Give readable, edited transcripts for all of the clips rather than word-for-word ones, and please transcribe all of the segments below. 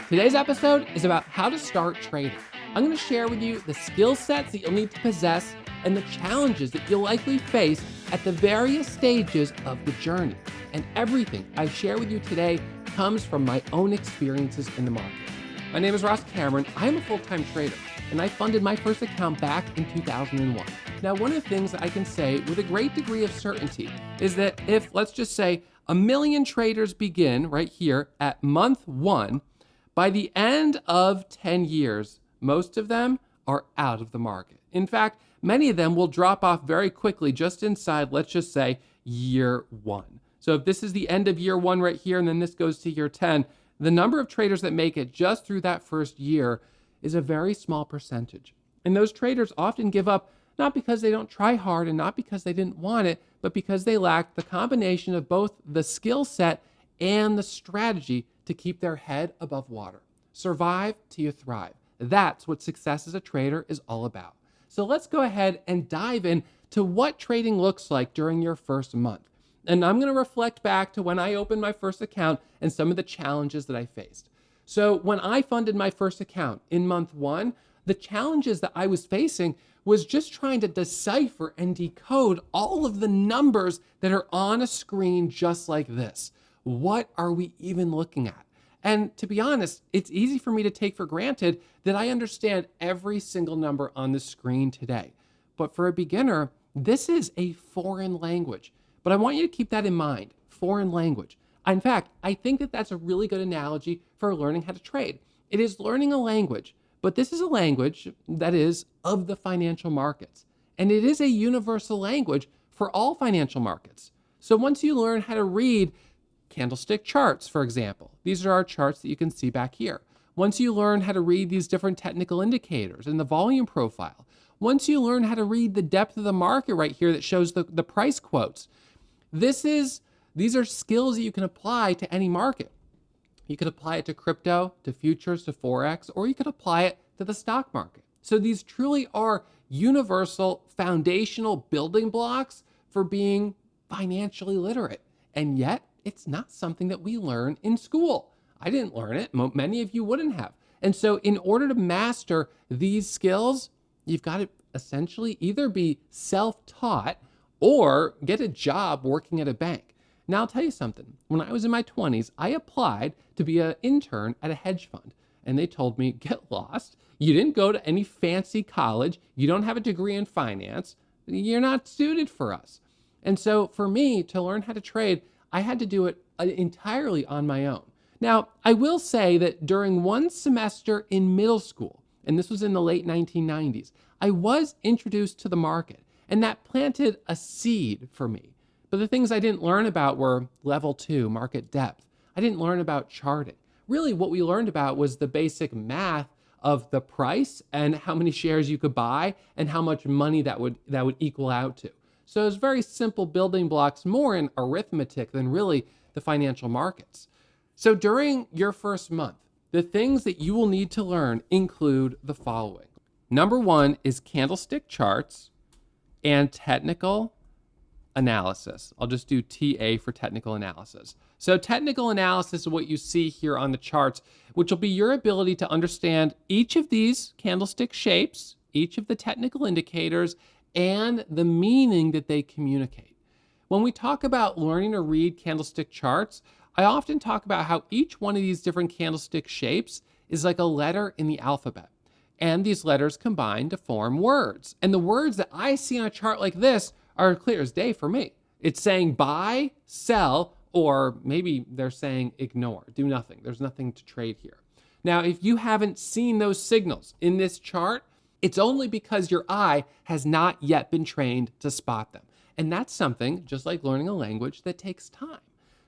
Today's episode is about how to start trading. I'm going to share with you the skill sets that you'll need to possess and the challenges that you'll likely face at the various stages of the journey. And everything I share with you today comes from my own experiences in the market. My name is Ross Cameron. I am a full-time trader, and I funded my first account back in 2001. Now, one of the things that I can say with a great degree of certainty is that if, let's just say, 1 million traders begin right here at month 1, by the end of 10 years, most of them are out of the market. In fact, many of them will drop off very quickly just inside, let's just say, year 1. So if this is the end of year 1 right here, and then this goes to year 10, the number of traders that make it just through that first year is a very small percentage. And those traders often give up not because they don't try hard and not because they didn't want it, but because they lack the combination of both the skill set and the strategy to keep their head above water. Survive till you thrive. That's what success as a trader is all about. So let's go ahead and dive into what trading looks like during your first month. And I'm going to reflect back to when I opened my first account and some of the challenges that I faced. So when I funded my first account in month 1, the challenges that I was facing was just trying to decipher and decode all of the numbers that are on a screen just like this. What are we even looking at? And to be honest, it's easy for me to take for granted that I understand every single number on the screen today. But for a beginner, this is a foreign language. But I want you to keep that in mind, foreign language. In fact, I think that that's a really good analogy for learning how to trade. It is learning a language, but this is a language that is of the financial markets. And it is a universal language for all financial markets. So once you learn how to read candlestick charts, for example, these are our charts that you can see back here. Once you learn how to read these different technical indicators and the volume profile, once you learn how to read the depth of the market right here that shows the price quotes, these are skills that you can apply to any market. You could apply it to crypto, to futures, to Forex, or you could apply it to the stock market. So these truly are universal foundational building blocks for being financially literate. And yet, it's not something that we learn in school. I didn't learn it. Many of you wouldn't have. And so in order to master these skills, you've got to essentially either be self-taught or get a job working at a bank. Now, I'll tell you something. When I was in my 20s, I applied to be an intern at a hedge fund. And they told me, get lost. You didn't go to any fancy college. You don't have a degree in finance. You're not suited for us. And so for me to learn how to trade, I had to do it entirely on my own. Now, I will say that during one semester in middle school, and this was in the late 1990s, I was introduced to the market, and that planted a seed for me. But the things I didn't learn about were level 2, market depth. I didn't learn about charting. Really, what we learned about was the basic math of the price and how many shares you could buy and how much money that would equal out to. So it's very simple building blocks, more in arithmetic than really the financial markets. So during your first month, the things that you will need to learn include the following. Number 1 is candlestick charts and technical analysis. I'll just do TA for technical analysis. So technical analysis is what you see here on the charts, which will be your ability to understand each of these candlestick shapes, each of the technical indicators, and the meaning that they communicate. When we talk about learning to read candlestick charts, I often talk about how each one of these different candlestick shapes is like a letter in the alphabet. And these letters combine to form words. And the words that I see on a chart like this are clear as day for me. It's saying buy, sell, or maybe they're saying ignore, do nothing. There's nothing to trade here. Now, if you haven't seen those signals in this chart, it's only because your eye has not yet been trained to spot them. And that's something, just like learning a language, that takes time.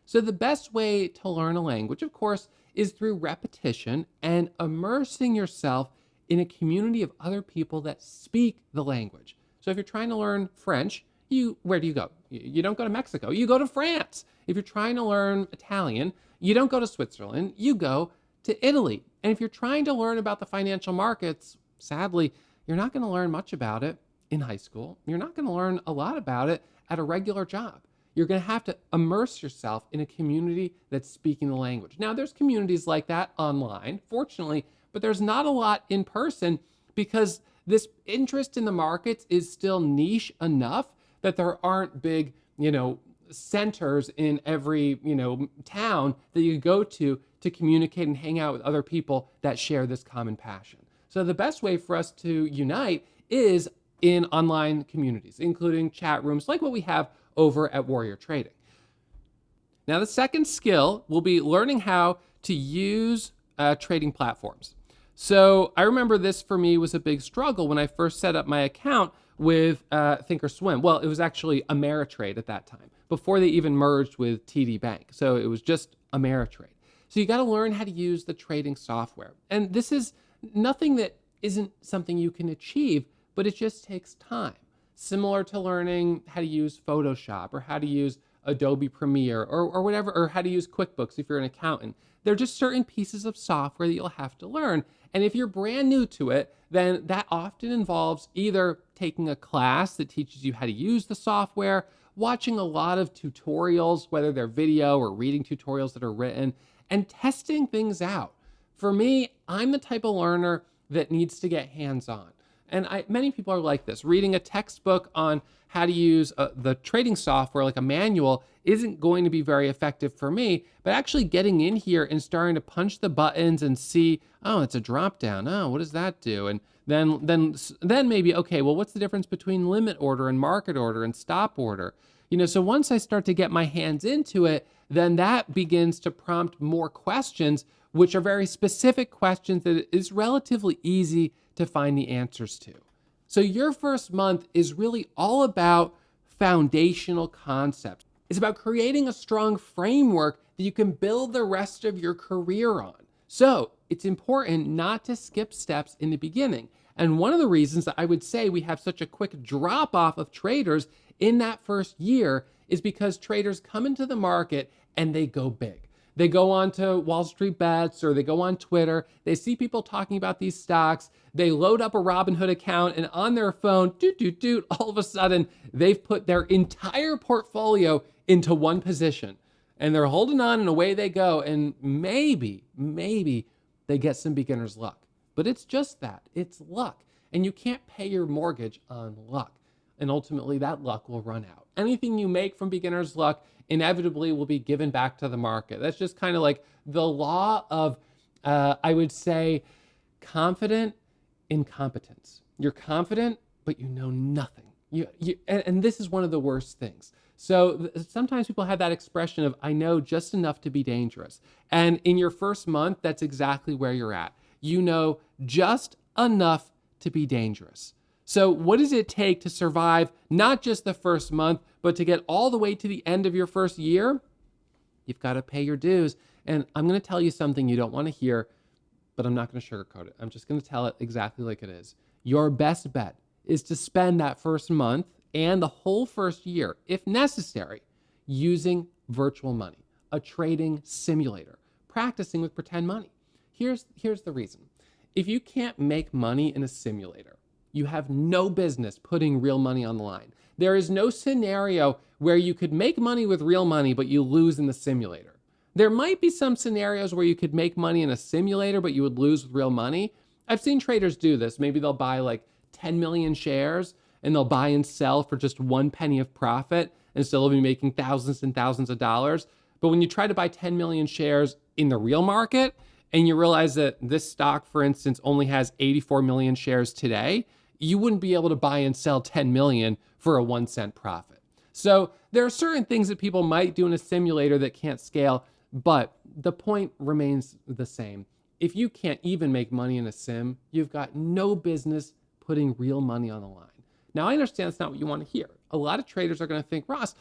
So the best way to learn a language, of course, is through repetition and immersing yourself in a community of other people that speak the language. So if you're trying to learn French, where do you go? You don't go to Mexico, you go to France. If you're trying to learn Italian, you don't go to Switzerland, you go to Italy. And if you're trying to learn about the financial markets, sadly, you're not going to learn much about it in high school. You're not going to learn a lot about it at a regular job. you're going to have to immerse yourself in a community that's speaking the language. Now, there's communities like that online, fortunately, but there's not a lot in person because this interest in the markets is still niche enough that there aren't big, centers in every, town that you go to communicate and hang out with other people that share this common passion. So the best way for us to unite is in online communities, including chat rooms like what we have over at Warrior Trading. Now, the second skill will be learning how to use trading platforms. So I remember this for me was a big struggle when I first set up my account with Thinkorswim. Well, it was actually Ameritrade at that time, before they even merged with TD Bank. So it was just Ameritrade. So you got to learn how to use the trading software. And this is nothing that isn't something you can achieve, but it just takes time. Similar to learning how to use Photoshop or how to use Adobe Premiere or whatever, or how to use QuickBooks if you're an accountant. There are just certain pieces of software that you'll have to learn. And if you're brand new to it, then that often involves either taking a class that teaches you how to use the software, watching a lot of tutorials, whether they're video or reading tutorials that are written, and testing things out. For me, I'm the type of learner that needs to get hands-on. And many people are like this. Reading a textbook on how to use the trading software, like a manual, isn't going to be very effective for me. But actually getting in here and starting to punch the buttons and see, oh, it's a drop down. Oh, what does that do? And then maybe, okay, well, what's the difference between limit order and market order and stop order? So once I start to get my hands into it, then that begins to prompt more questions, which are very specific questions that is relatively easy to find the answers to. So your first month is really all about foundational concepts. It's about creating a strong framework that you can build the rest of your career on. So it's important not to skip steps in the beginning. And one of the reasons that I would say we have such a quick drop off of traders in that first year is because traders come into the market and they go big. They go on to Wall Street Bets or they go on Twitter. They see people talking about these stocks. They load up a Robinhood account and on their phone, all of a sudden, they've put their entire portfolio into one position. And they're holding on and away they go. And maybe they get some beginner's luck. But it's just that. It's luck. And you can't pay your mortgage on luck. And ultimately, that luck will run out. Anything you make from beginner's luck inevitably will be given back to the market. That's just kind of like the law of, I would say, confident incompetence. You're confident, but you know nothing. And this is one of the worst things. So sometimes people have that expression of, I know just enough to be dangerous. And in your first month, that's exactly where you're at. You know just enough to be dangerous. So what does it take to survive not just the first month, but to get all the way to the end of your first year? You've got to pay your dues. And I'm going to tell you something you don't want to hear, but I'm not going to sugarcoat it. I'm just going to tell it exactly like it is. Your best bet is to spend that first month and the whole first year, if necessary, using virtual money, a trading simulator, practicing with pretend money. Here's the reason. If you can't make money in a simulator, you have no business putting real money on the line. There is no scenario where you could make money with real money, but you lose in the simulator. There might be some scenarios where you could make money in a simulator, but you would lose with real money. I've seen traders do this. Maybe they'll buy like 10 million shares and they'll buy and sell for just 1 penny of profit and still be making thousands and thousands of dollars. But when you try to buy 10 million shares in the real market and you realize that this stock, for instance, only has 84 million shares today, you wouldn't be able to buy and sell 10 million for a 1 cent profit. So there are certain things that people might do in a simulator that can't scale, but the point remains the same. If you can't even make money in a sim, you've got no business putting real money on the line. Now, I understand that's not what you want to hear. A lot of traders are going to think, Ross,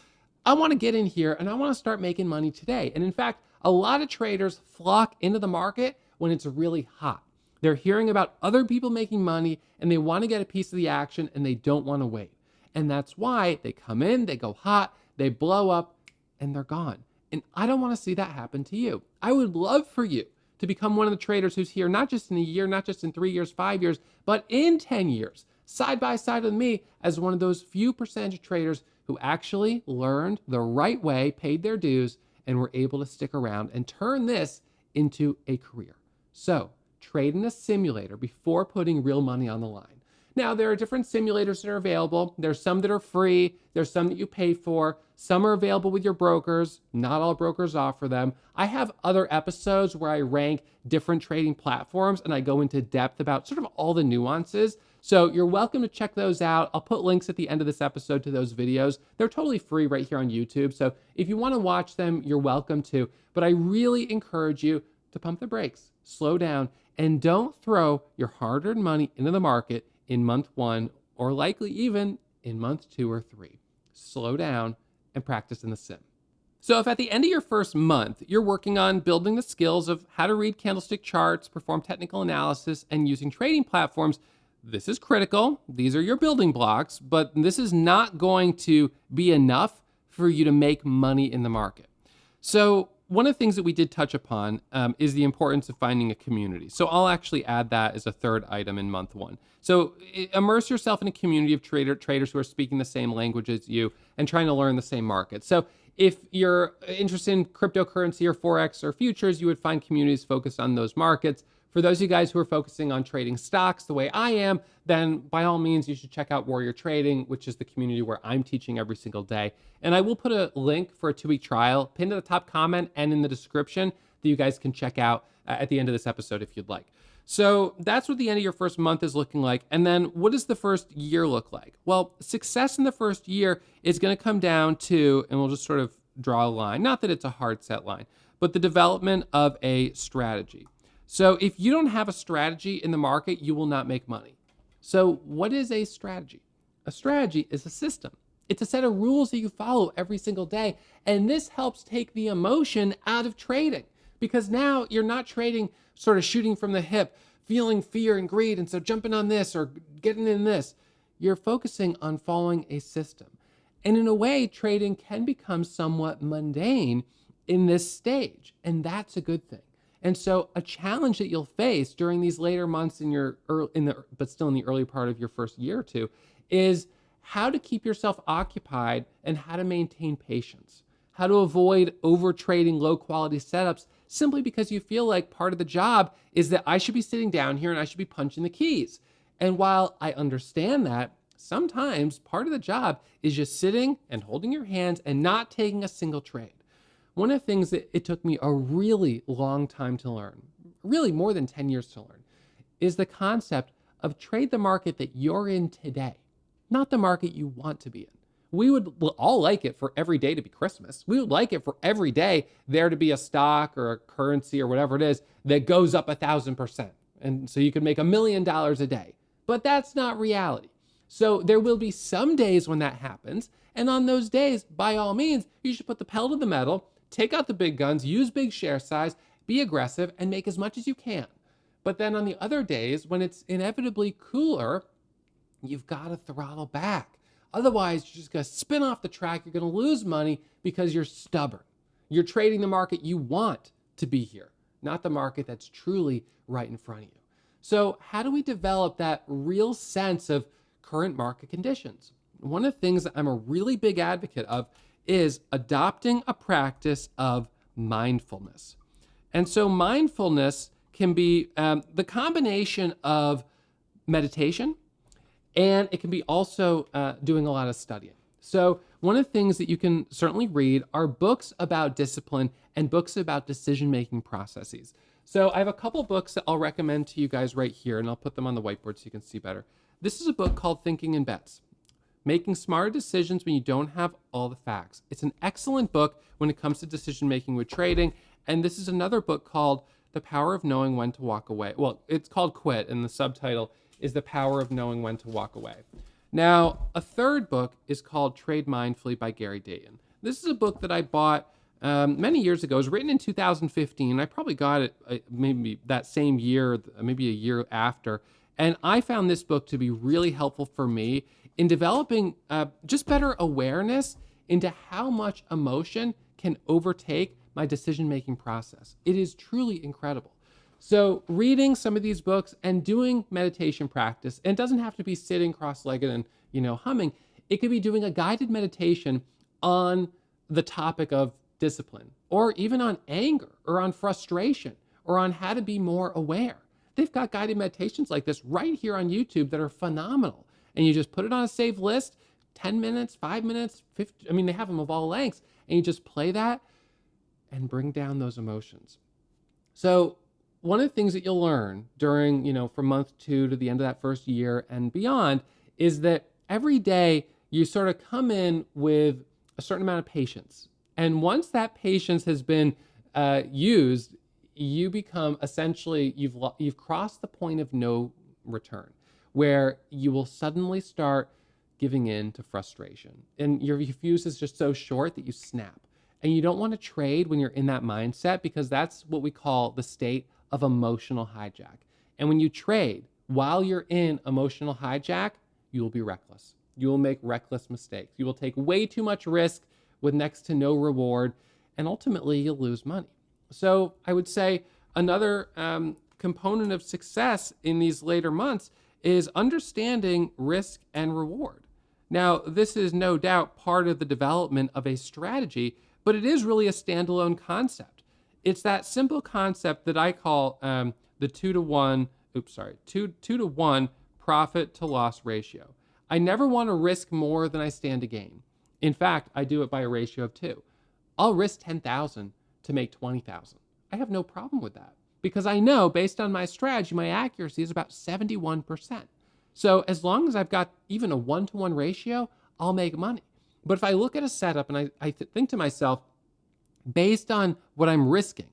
I want to get in here and I want to start making money today. And in fact, a lot of traders flock into the market when it's really hot. They're hearing about other people making money and they want to get a piece of the action and they don't want to wait. And that's why they come in, they go hot, they blow up, and they're gone. And I don't want to see that happen to you. I would love for you to become one of the traders who's here, not just in a year, not just in 3 years, 5 years, but in 10 years, side by side with me as one of those few percentage of traders who actually learned the right way, paid their dues, and were able to stick around and turn this into a career. So trade in a simulator before putting real money on the line. Now, there are different simulators that are available. There's some that are free. There's some that you pay for. Some are available with your brokers. Not all brokers offer them. I have other episodes where I rank different trading platforms and I go into depth about sort of all the nuances. So you're welcome to check those out. I'll put links at the end of this episode to those videos. They're totally free right here on YouTube. So if you want to watch them, you're welcome to. But I really encourage you to pump the brakes, slow down, and don't throw your hard-earned money into the market in month 1, or likely even in month 2 or 3. Slow down and practice in the sim. So if at the end of your first month, you're working on building the skills of how to read candlestick charts, perform technical analysis, and using trading platforms, this is critical. These are your building blocks, but this is not going to be enough for you to make money in the market. So one of the things that we did touch upon is the importance of finding a community. So I'll actually add that as a third item in month 1. So immerse yourself in a community of traders who are speaking the same language as you and trying to learn the same market. So if you're interested in cryptocurrency or Forex or futures, you would find communities focused on those markets. For those of you guys who are focusing on trading stocks the way I am, then by all means, you should check out Warrior Trading, which is the community where I'm teaching every single day. And I will put a link for a 2-week trial pinned to the top comment and in the description that you guys can check out at the end of this episode if you'd like. So that's what the end of your first month is looking like. And then what does the first year look like? Well, success in the first year is going to come down to, and we'll just sort of draw a line, not that it's a hard set line, but the development of a strategy. So if you don't have a strategy in the market, you will not make money. So what is a strategy? A strategy is a system. It's a set of rules that you follow every single day. And this helps take the emotion out of trading, because now you're not trading sort of shooting from the hip, feeling fear and greed, and so jumping on this or getting in this. You're focusing on following a system. And in a way, trading can become somewhat mundane in this stage, and that's a good thing. And so a challenge that you'll face during these later months but still in the early part of your first year or two, is how to keep yourself occupied and how to maintain patience, how to avoid over trading low quality setups simply because you feel like part of the job is that I should be sitting down here and I should be punching the keys. And while I understand that, sometimes part of the job is just sitting and holding your hands and not taking a single trade. One of the things that it took me a really long time to learn, really more than 10 years to learn, is the concept of trade the market that you're in today, not the market you want to be in. We would all like it for every day to be Christmas. We would like it for every day there to be a stock or a currency or whatever it is that goes up 1,000%. And so you could make $1 million a day. But that's not reality. So there will be some days when that happens. And on those days, by all means, you should put the pedal to the metal, take out the big guns, use big share size, be aggressive, and make as much as you can. But then on the other days, when it's inevitably cooler, you've got to throttle back. Otherwise, you're just going to spin off the track. You're going to lose money because you're stubborn. You're trading the market you want to be here, not the market that's truly right in front of you. So how do we develop that real sense of current market conditions? One of the things that I'm a really big advocate of is adopting a practice of mindfulness. And so mindfulness can be the combination of meditation, and it can be also doing a lot of studying. So one of the things that you can certainly read are books about discipline and books about decision-making processes. So I have a couple books that I'll recommend to you guys right here, and I'll put them on the whiteboard so you can see better. This is a book called Thinking in Bets, Making Smarter Decisions When You Don't Have All the Facts. It's an excellent book when it comes to decision-making with trading. And this is another book called The Power of Knowing When to Walk Away. Well, it's called Quit, and the subtitle is The Power of Knowing When to Walk Away. Now, a third book is called Trade Mindfully by Gary Dayton. This is a book that I bought many years ago. It was written in 2015. I probably got it maybe that same year, maybe a year after. And I found this book to be really helpful for me in developing just better awareness into how much emotion can overtake my decision-making process. It is truly incredible. So reading some of these books and doing meditation practice, and it doesn't have to be sitting cross-legged and, humming. It could be doing a guided meditation on the topic of discipline, or even on anger, or on frustration, or on how to be more aware. They've got guided meditations like this right here on YouTube that are phenomenal. And you just put it on a saved list, 10 minutes, 5 minutes, 50, I mean, they have them of all lengths, and you just play that and bring down those emotions. So one of the things that you'll learn during, from month 2 to the end of that first year and beyond is that every day you sort of come in with a certain amount of patience. And once that patience has been used, you become essentially, you've crossed the point of no return, where you will suddenly start giving in to frustration. And your fuse is just so short that you snap. And you don't want to trade when you're in that mindset, because that's what we call the state of emotional hijack. And when you trade while you're in emotional hijack, you will be reckless. You will make reckless mistakes. You will take way too much risk with next to no reward, and ultimately you'll lose money. So I would say another component of success in these later months is understanding risk and reward. Now, this is no doubt part of the development of a strategy, but it is really a standalone concept. It's that simple concept that I call the 2 to 1 profit to loss ratio. I never want to risk more than I stand to gain. In fact, I do it by a ratio of 2. I'll risk 10,000 to make 20,000. I have no problem with that, because I know based on my strategy, my accuracy is about 71%. So as long as I've got even a 1-to-1 ratio, I'll make money. But if I look at a setup and I think to myself, based on what I'm risking,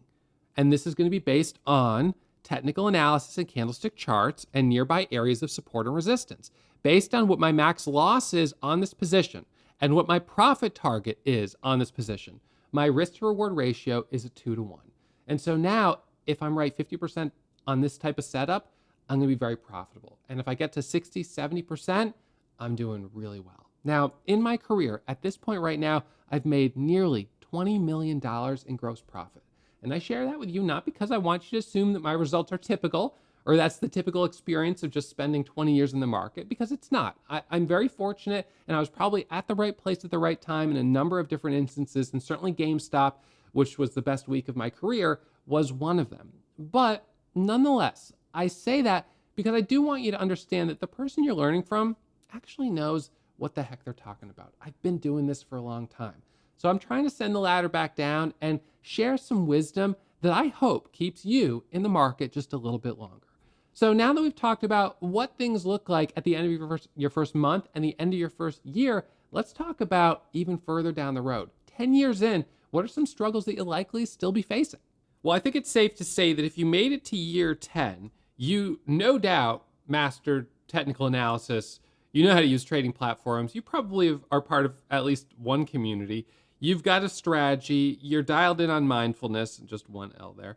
and this is going to be based on technical analysis and candlestick charts and nearby areas of support and resistance, based on what my max loss is on this position and what my profit target is on this position, my risk to reward ratio is a 2 to 1. And so now, if I'm right 50% on this type of setup, I'm going to be very profitable. And if I get to 60, 70%, I'm doing really well. Now, in my career, at this point right now, I've made nearly $20 million in gross profit. And I share that with you not because I want you to assume that my results are typical, or that's the typical experience of just spending 20 years in the market, because it's not. I'm very fortunate, and I was probably at the right place at the right time in a number of different instances, and certainly GameStop, which was the best week of my career, was one of them. But nonetheless, I say that because I do want you to understand that the person you're learning from actually knows what the heck they're talking about. I've been doing this for a long time. So I'm trying to send the ladder back down and share some wisdom that I hope keeps you in the market just a little bit longer. So now that we've talked about what things look like at the end of your first month and the end of your first year, let's talk about even further down the road. 10 years in, what are some struggles that you'll likely still be facing? Well, I think it's safe to say that if you made it to year 10, you no doubt mastered technical analysis. You know how to use trading platforms. You probably are part of at least one community. You've got a strategy. You're dialed in on mindfulness, just one L there.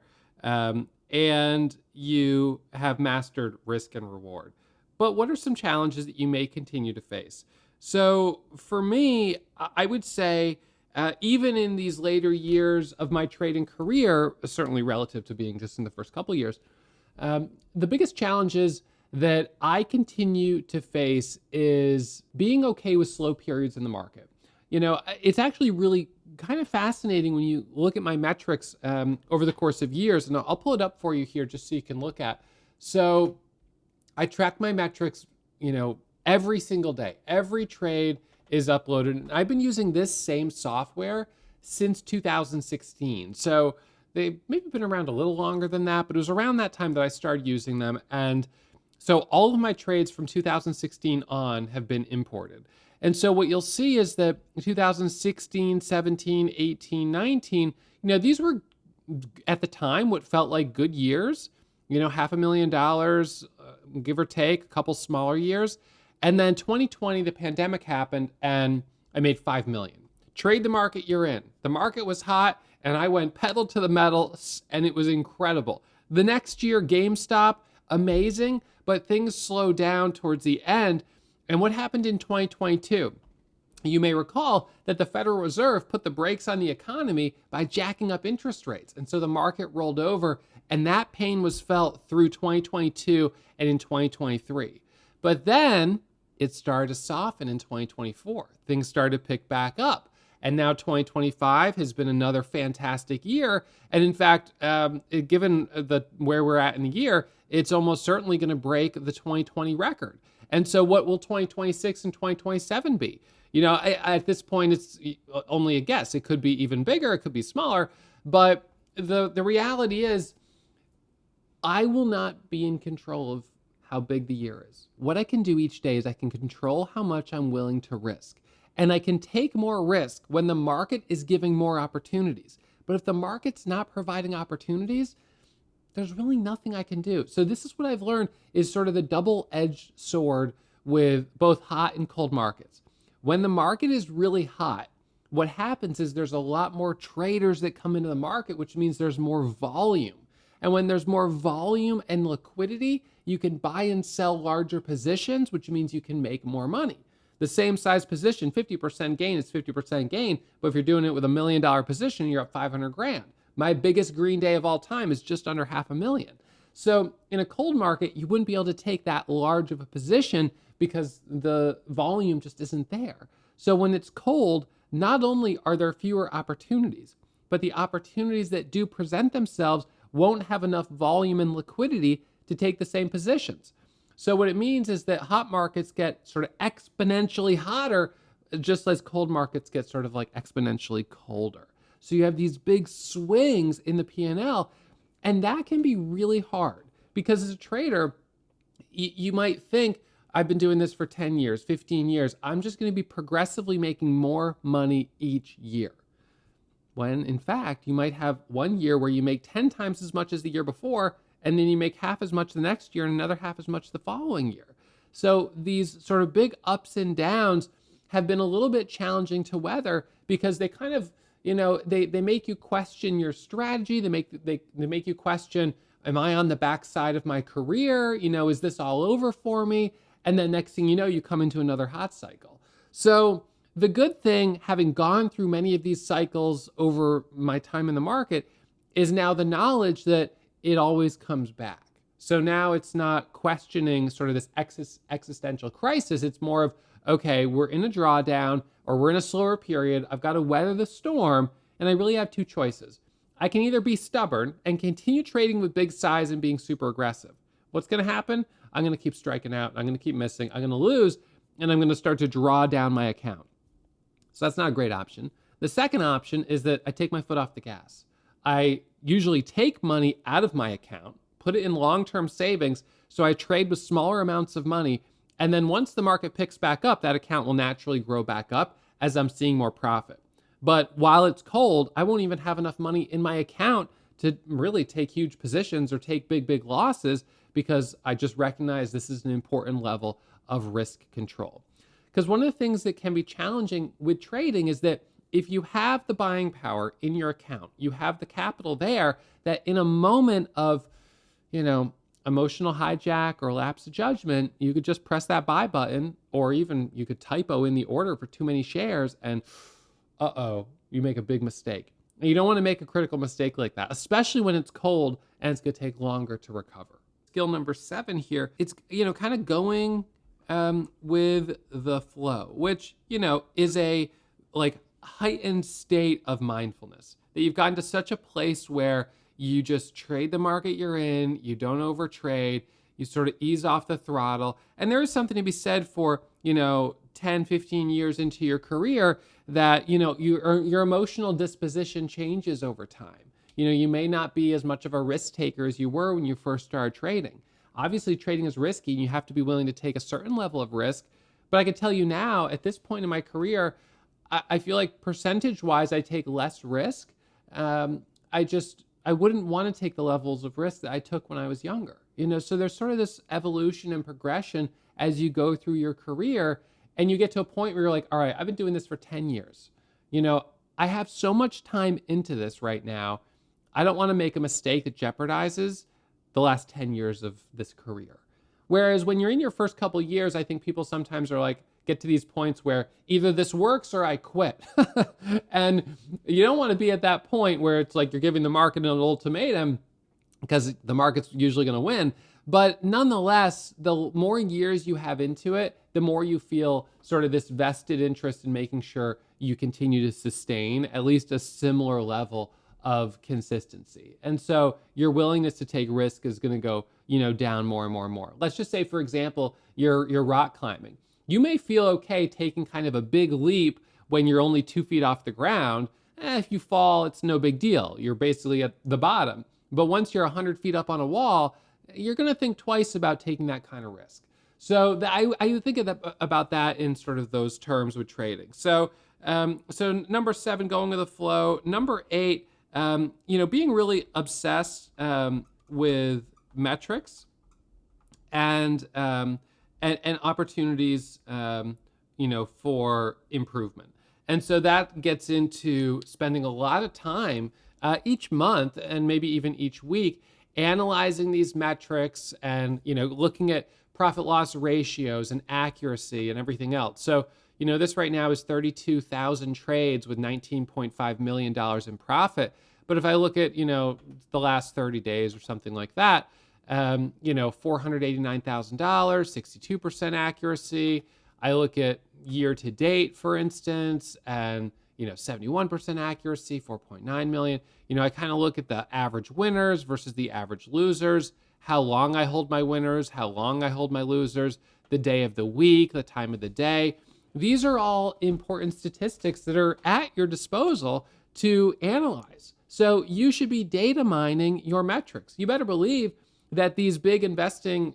And you have mastered risk and reward. But what are some challenges that you may continue to face? So for me, I would say, even in these later years of my trading career, certainly relative to being just in the first couple years, the biggest challenges that I continue to face is being okay with slow periods in the market. It's actually really kind of fascinating when you look at my metrics over the course of years, and I'll pull it up for you here just so you can look at. So I track my metrics, every single day. Every trade is uploaded, and I've been using this same software since 2016. So they've maybe been around a little longer than that, but it was around that time that I started using them. And so all of my trades from 2016 on have been imported. And so what you'll see is that 2016, 17, 18, 19, these were at the time what felt like good years, $500,000, give or take, a couple smaller years. And then 2020, the pandemic happened and I made 5 million. Trade the market you're in. The market was hot and I went pedal to the metal and it was incredible. The next year, GameStop, amazing, but things slowed down towards the end. And what happened in 2022? You may recall that the Federal Reserve put the brakes on the economy by jacking up interest rates. And so the market rolled over, and that pain was felt through 2022 and in 2023. But then it started to soften in 2024. Things started to pick back up. And now 2025 has been another fantastic year. And in fact, given where we're at in the year, it's almost certainly going to break the 2020 record. And so what will 2026 and 2027 be? At this point, it's only a guess. It could be even bigger. It could be smaller. But the reality is, I will not be in control of how big the year is. What I can do each day is I can control how much I'm willing to risk. And I can take more risk when the market is giving more opportunities. But if the market's not providing opportunities, there's really nothing I can do. So this is what I've learned is sort of the double-edged sword with both hot and cold markets. When the market is really hot, what happens is there's a lot more traders that come into the market, which means there's more volume. And when there's more volume and liquidity, you can buy and sell larger positions, which means you can make more money. The same size position, 50% gain is 50% gain. But if you're doing it with $1 million position, you're up 500 grand. My biggest green day of all time is just under $500,000. So in a cold market, you wouldn't be able to take that large of a position because the volume just isn't there. So when it's cold, not only are there fewer opportunities, but the opportunities that do present themselves won't have enough volume and liquidity to take the same positions. So what it means is that hot markets get sort of exponentially hotter, just as cold markets get sort of like exponentially colder. So you have these big swings in the P&L, and that can be really hard because as a trader, you might think, I've been doing this for 10 years, 15 years. I'm just going to be progressively making more money each year. When in fact, you might have one year where you make 10 times as much as the year before, and then you make half as much the next year and another half as much the following year. So these sort of big ups and downs have been a little bit challenging to weather because they kind of, they make you question your strategy. They make you question, am I on the backside of my career? Is this all over for me? And then next thing you know, you come into another hot cycle. So the good thing, having gone through many of these cycles over my time in the market, is now the knowledge that it always comes back. So now it's not questioning sort of this existential crisis. It's more of, okay, we're in a drawdown or we're in a slower period. I've got to weather the storm. And I really have two choices. I can either be stubborn and continue trading with big size and being super aggressive. What's going to happen? I'm going to keep striking out. I'm going to keep missing. I'm going to lose. And I'm going to start to draw down my account. So that's not a great option. The second option is that I take my foot off the gas. I usually take money out of my account, put it in long-term savings, so I trade with smaller amounts of money. And then once the market picks back up, that account will naturally grow back up as I'm seeing more profit. But while it's cold, I won't even have enough money in my account to really take huge positions or take big losses because I just recognize this is an important level of risk control. Because one of the things that can be challenging with trading is that if you have the buying power in your account, you have the capital there, that in a moment of, emotional hijack or lapse of judgment, you could just press that buy button, or even you could typo in the order for too many shares and you make a big mistake. And you don't want to make a critical mistake like that, especially when it's cold and it's going to take longer to recover. Skill number 7 here, it's, kind of going with the flow, which, is a heightened state of mindfulness that you've gotten to such a place where you just trade the market you're in, you don't overtrade, you sort of ease off the throttle. And there is something to be said for, 10, 15 years into your career that, your emotional disposition changes over time. You may not be as much of a risk taker as you were when you first started trading. Obviously, trading is risky and you have to be willing to take a certain level of risk. But I can tell you now, at this point in my career, I feel like percentage-wise, I take less risk. I wouldn't want to take the levels of risk that I took when I was younger. So there's sort of this evolution and progression as you go through your career, and you get to a point where you're like, all right, I've been doing this for 10 years. I have so much time into this right now. I don't want to make a mistake that jeopardizes the last 10 years of this career. Whereas when you're in your first couple of years, I think people sometimes are like, get to these points where either this works or I quit. And you don't want to be at that point where it's like you're giving the market an ultimatum because the market's usually going to win. But nonetheless, the more years you have into it, the more you feel sort of this vested interest in making sure you continue to sustain at least a similar level of consistency. And so your willingness to take risk is going to go, down more and more and more. Let's just say, for example, you're rock climbing. You may feel okay taking kind of a big leap when you're only 2 feet off the ground. If you fall, it's no big deal. You're basically at the bottom. But once you're 100 feet up on a wall, you're going to think twice about taking that kind of risk. So I think about that in sort of those terms with trading. So number 7, going with the flow. Number 8, being really obsessed with metrics and opportunities, for improvement. And so that gets into spending a lot of time each month and maybe even each week analyzing these metrics and, looking at profit loss ratios and accuracy and everything else. So, this right now is 32,000 trades with $19.5 million in profit. But if I look at, the last 30 days or something like that, $489,000, 62% accuracy. I look at year to date, for instance, and 71% accuracy, 4.9 million. I kind of look at the average winners versus the average losers, how long I hold my winners, how long I hold my losers, the day of the week, the time of the day. These are all important statistics that are at your disposal to analyze. So you should be data mining your metrics. You better believe that these big investing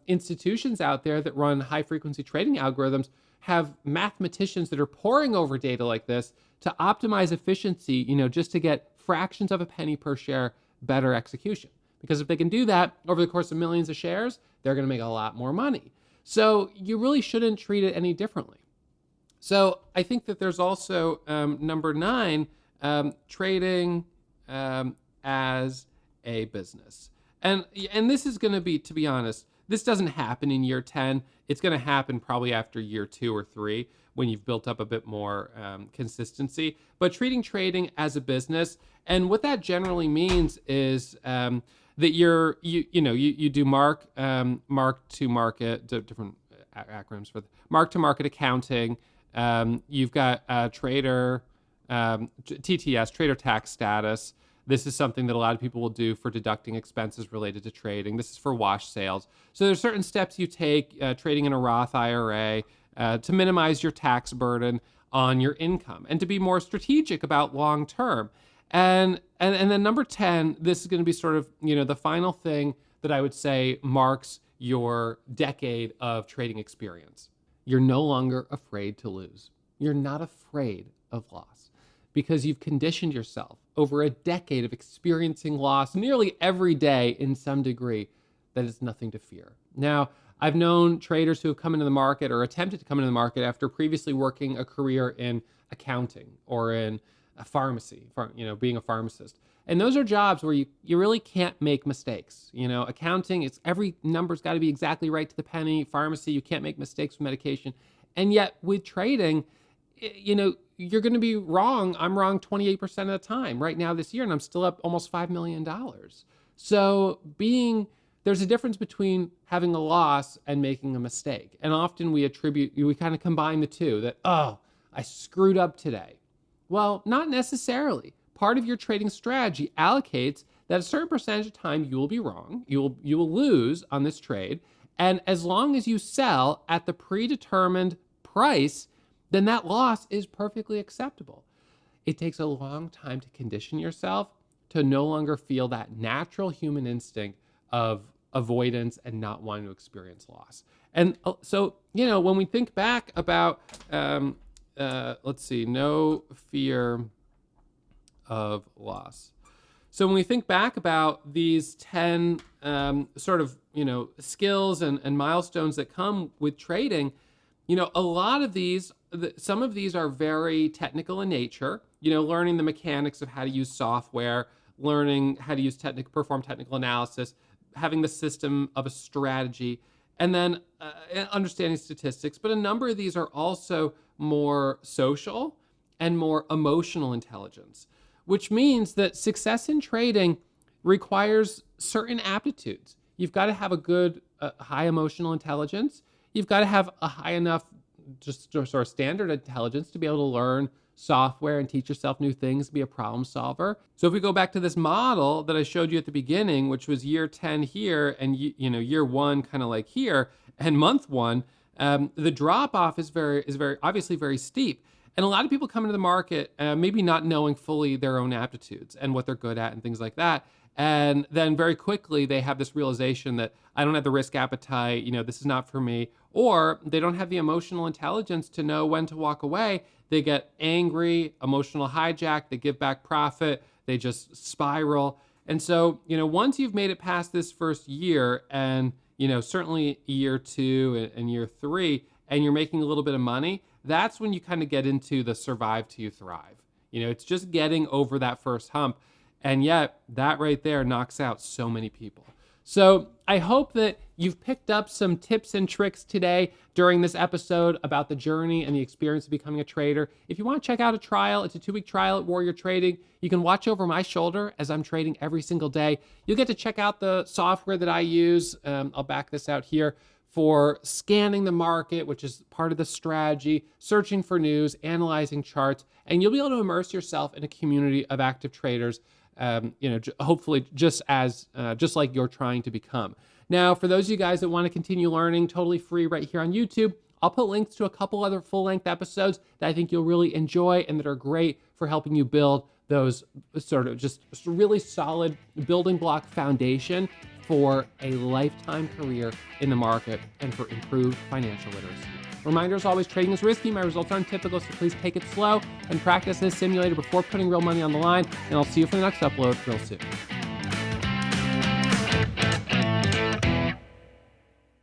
institutions out there that run high frequency trading algorithms have mathematicians that are poring over data like this to optimize efficiency, just to get fractions of a penny per share better execution. Because if they can do that over the course of millions of shares, they're going to make a lot more money. So you really shouldn't treat it any differently. So I think that there's also number 9, trading as a business. And this is going to be, to be honest, this doesn't happen in year 10. It's going to happen probably after year 2 or 3 when you've built up a bit more consistency. But treating trading as a business, and what that generally means is that you do mark to market, different acronyms for mark to market accounting. You've got trader TTS, trader tax status. This is something that a lot of people will do for deducting expenses related to trading. This is for wash sales. So there's certain steps you take trading in a Roth IRA to minimize your tax burden on your income and to be more strategic about long term. And then number 10, this is going to be sort of, the final thing that I would say marks your decade of trading experience. You're no longer afraid to lose. You're not afraid of loss because you've conditioned yourself over a decade of experiencing loss nearly every day in some degree that is nothing to fear. Now, I've known traders who have come into the market or attempted to come into the market after previously working a career in accounting or in a pharmacy, being a pharmacist. And those are jobs where you really can't make mistakes. Accounting, it's every number's got to be exactly right to the penny. Pharmacy, you can't make mistakes with medication. And yet with trading, you're going to be wrong. I'm wrong 28% of the time right now this year, and I'm still up almost $5 million. So there's a difference between having a loss and making a mistake. And often we kind of combine the two, that, I screwed up today. Well, not necessarily. Part of your trading strategy allocates that a certain percentage of time you will be wrong, you will lose on this trade, and as long as you sell at the predetermined price, then that loss is perfectly acceptable. It takes a long time to condition yourself to no longer feel that natural human instinct of avoidance and not wanting to experience loss. And so, when we think back about, no fear of loss. So when we think back about these 10 skills and milestones that come with trading, a lot of these, some of these are very technical in nature, learning the mechanics of how to use software, learning how to perform technical analysis, having the system of a strategy, and then understanding statistics. But a number of these are also more social and more emotional intelligence, which means that success in trading requires certain aptitudes. you've got to have a good, high emotional intelligence. You've got to have a high enough, just sort of standard intelligence to be able to learn software and teach yourself new things, be a problem solver. So if we go back to this model that I showed you at the beginning, which was year 10 here and year 1 kind of like here, and month 1, the drop off is very obviously very steep. And a lot of people come into the market maybe not knowing fully their own aptitudes and what they're good at and things like that. And then very quickly they have this realization that I don't have the risk appetite, this is not for me, or they don't have the emotional intelligence to know when to walk away. They get angry, emotional hijack, they give back profit, they just spiral. And so, once you've made it past this first year and, certainly year 2 and year 3, and you're making a little bit of money, that's when you kind of get into the survive till you thrive. It's just getting over that first hump. And yet that right there knocks out so many people. So I hope that you've picked up some tips and tricks today during this episode about the journey and the experience of becoming a trader. If you want to check out a trial, it's a 2-week trial at Warrior Trading. You can watch over my shoulder as I'm trading every single day. You'll get to check out the software that I use. I'll back this out here for scanning the market, which is part of the strategy, searching for news, analyzing charts, and you'll be able to immerse yourself in a community of active traders, hopefully just like you're trying to become. Now, for those of you guys that want to continue learning, totally free right here on YouTube, I'll put links to a couple other full-length episodes that I think you'll really enjoy and that are great for helping you build those sort of just really solid building block foundation for a lifetime career in the market and for improved financial literacy. Reminder, as always, trading is risky. My results aren't typical, so please take it slow and practice this simulator before putting real money on the line. And I'll see you for the next upload real soon.